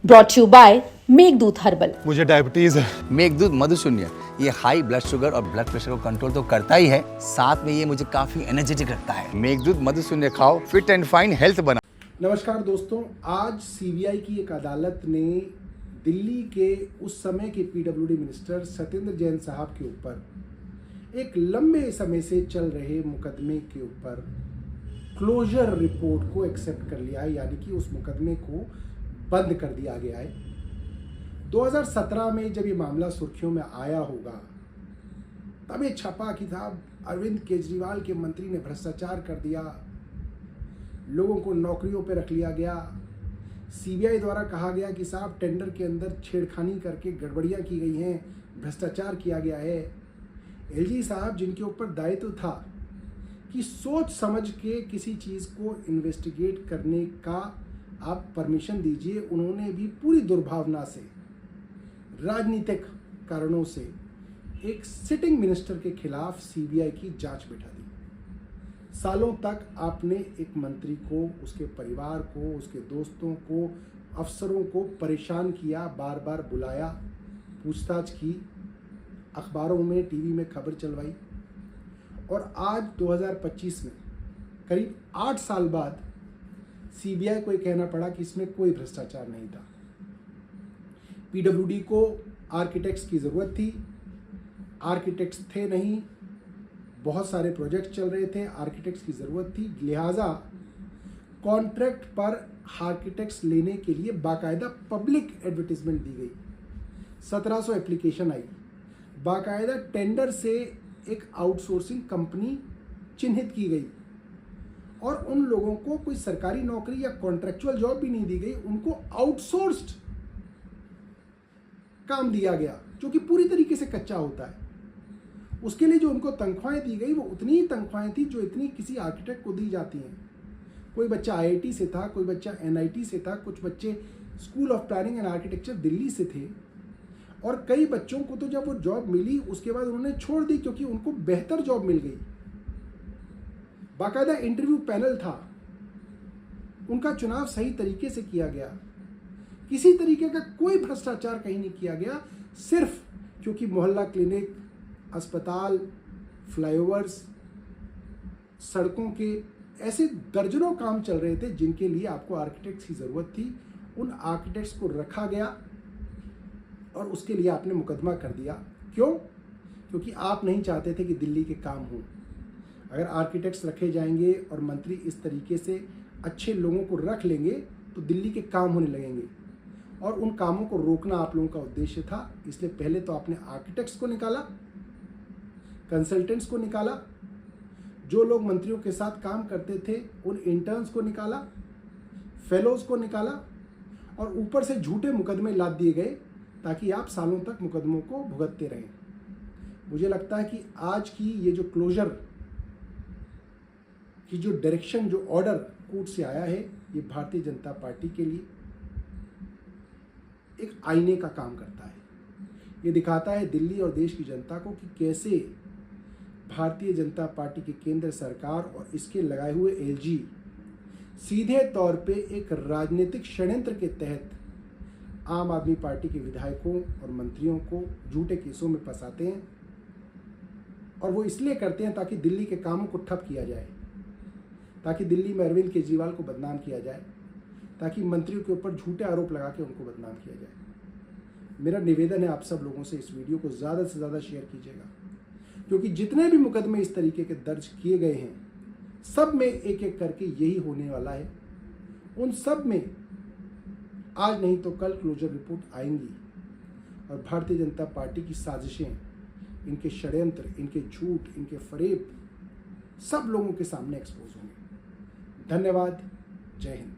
Brought you by Meghdoot herbal. मुझे diabetes है। मेघदूत मधुशून्य ये हाई ब्लड शुगर और ब्लड प्रेशर को कंट्रोल तो करता ही है, साथ में ये मुझे काफी एनर्जेटिक रखता है। मेघदूत मधुशून्य खाओ, फिट एंड फाइन हेल्थ बना। नमस्कार दोस्तों, आज सीबीआई की एक अदालत ने दिल्ली के उस समय के पीडब्ल्यूडी मिनिस्टर सत्येंद्र जैन साहब के ऊपर एक लंबे समय से चल रहे मुकदमे के ऊपर क्लोजर रिपोर्ट को एक्सेप्ट कर लिया है, यानी कि उस मुकदमे को बंद कर दिया गया है। 2017 में जब ये मामला सुर्खियों में आया होगा तब ये छपा कि साहब अरविंद केजरीवाल के मंत्री ने भ्रष्टाचार कर दिया, लोगों को नौकरियों पर रख लिया गया। सीबीआई द्वारा कहा गया कि साहब टेंडर के अंदर छेड़खानी करके गड़बड़ियां की गई हैं, भ्रष्टाचार किया गया है। एलजी साहब जिनके ऊपर दायित्व था कि सोच समझ के किसी चीज़ को इन्वेस्टिगेट करने का आप परमिशन दीजिए, उन्होंने भी पूरी दुर्भावना से, राजनीतिक कारणों से एक सिटिंग मिनिस्टर के खिलाफ सीबीआई की जांच बिठा दी। सालों तक आपने एक मंत्री को, उसके परिवार को, उसके दोस्तों को, अफसरों को परेशान किया, बार बार बुलाया, पूछताछ की, अखबारों में, टीवी में खबर चलवाई, और आज 2025 में करीब 8 साल बाद सीबीआई को ये कहना पड़ा कि इसमें कोई भ्रष्टाचार नहीं था। पीडब्ल्यूडी को आर्किटेक्ट्स की ज़रूरत थी, आर्किटेक्ट्स थे नहीं, बहुत सारे प्रोजेक्ट चल रहे थे, आर्किटेक्ट्स की ज़रूरत थी, लिहाजा कॉन्ट्रैक्ट पर आर्किटेक्ट्स लेने के लिए बाकायदा पब्लिक एडवर्टीजमेंट दी गई। 1700 एप्लीकेशन आई, बाकायदा टेंडर से एक आउटसोर्सिंग कंपनी चिन्हित की गई, और उन लोगों को कोई सरकारी नौकरी या कॉन्ट्रैक्चुअल जॉब भी नहीं दी गई, उनको आउटसोर्स्ड काम दिया गया जो कि पूरी तरीके से कच्चा होता है। उसके लिए जो उनको तनख्वाहें दी गई वो उतनी ही तनख्वाहें थी जो इतनी किसी आर्किटेक्ट को दी जाती हैं। कोई बच्चा आईआईटी से था, कोई बच्चा एनआईटी से था, कुछ बच्चे school of planning and architecture Delhi से थे, और कई बच्चों को तो जब वो जॉब मिली उसके बाद उन्होंने छोड़ दी क्योंकि उनको बेहतर जॉब मिल गई। बाकायदा इंटरव्यू पैनल था, उनका चुनाव सही तरीके से किया गया, किसी तरीके का कोई भ्रष्टाचार कहीं नहीं किया गया, सिर्फ क्योंकि मोहल्ला क्लिनिक, अस्पताल, फ्लाईओवर्स, सड़कों के ऐसे दर्जनों काम चल रहे थे जिनके लिए आपको आर्किटेक्ट्स की ज़रूरत थी। उन आर्किटेक्ट्स को रखा गया और उसके लिए आपने मुकदमा कर दिया। क्यों? क्योंकि आप नहीं चाहते थे कि दिल्ली के काम हों। अगर आर्किटेक्ट्स रखे जाएंगे और मंत्री इस तरीके से अच्छे लोगों को रख लेंगे तो दिल्ली के काम होने लगेंगे, और उन कामों को रोकना आप लोगों का उद्देश्य था। इसलिए पहले तो आपने आर्किटेक्ट्स को निकाला, कंसल्टेंट्स को निकाला, जो लोग मंत्रियों के साथ काम करते थे उन इंटर्न्स को निकाला, फेलोज को निकाला, और ऊपर से झूठे मुकदमे लाद दिए गए ताकि आप सालों तक मुकदमों को भुगतते रहें। मुझे लगता है कि आज की ये जो क्लोजर की जो डायरेक्शन, जो ऑर्डर कोर्ट से आया है, ये भारतीय जनता पार्टी के लिए एक आईने का काम करता है। ये दिखाता है दिल्ली और देश की जनता को कि कैसे भारतीय जनता पार्टी की केंद्र सरकार और इसके लगाए हुए एलजी सीधे तौर पे एक राजनीतिक षड्यंत्र के तहत आम आदमी पार्टी के विधायकों और मंत्रियों को झूठे केसों में फंसाते हैं, और वो इसलिए करते हैं ताकि दिल्ली के कामों को ठप किया जाए, ताकि दिल्ली में अरविंद केजरीवाल को बदनाम किया जाए, ताकि मंत्रियों के ऊपर झूठे आरोप लगा के उनको बदनाम किया जाए। मेरा निवेदन है आप सब लोगों से, इस वीडियो को ज़्यादा से ज़्यादा शेयर कीजिएगा, क्योंकि जितने भी मुकदमे इस तरीके के दर्ज किए गए हैं सब में एक एक करके यही होने वाला है। उन सब में आज नहीं तो कल क्लोजर रिपोर्ट आएंगी, और भारतीय जनता पार्टी की साजिशें, इनके षड्यंत्र, इनके झूठ, इनके फरेब सब लोगों के सामने एक्सपोज होंगे। धन्यवाद। जय हिंद।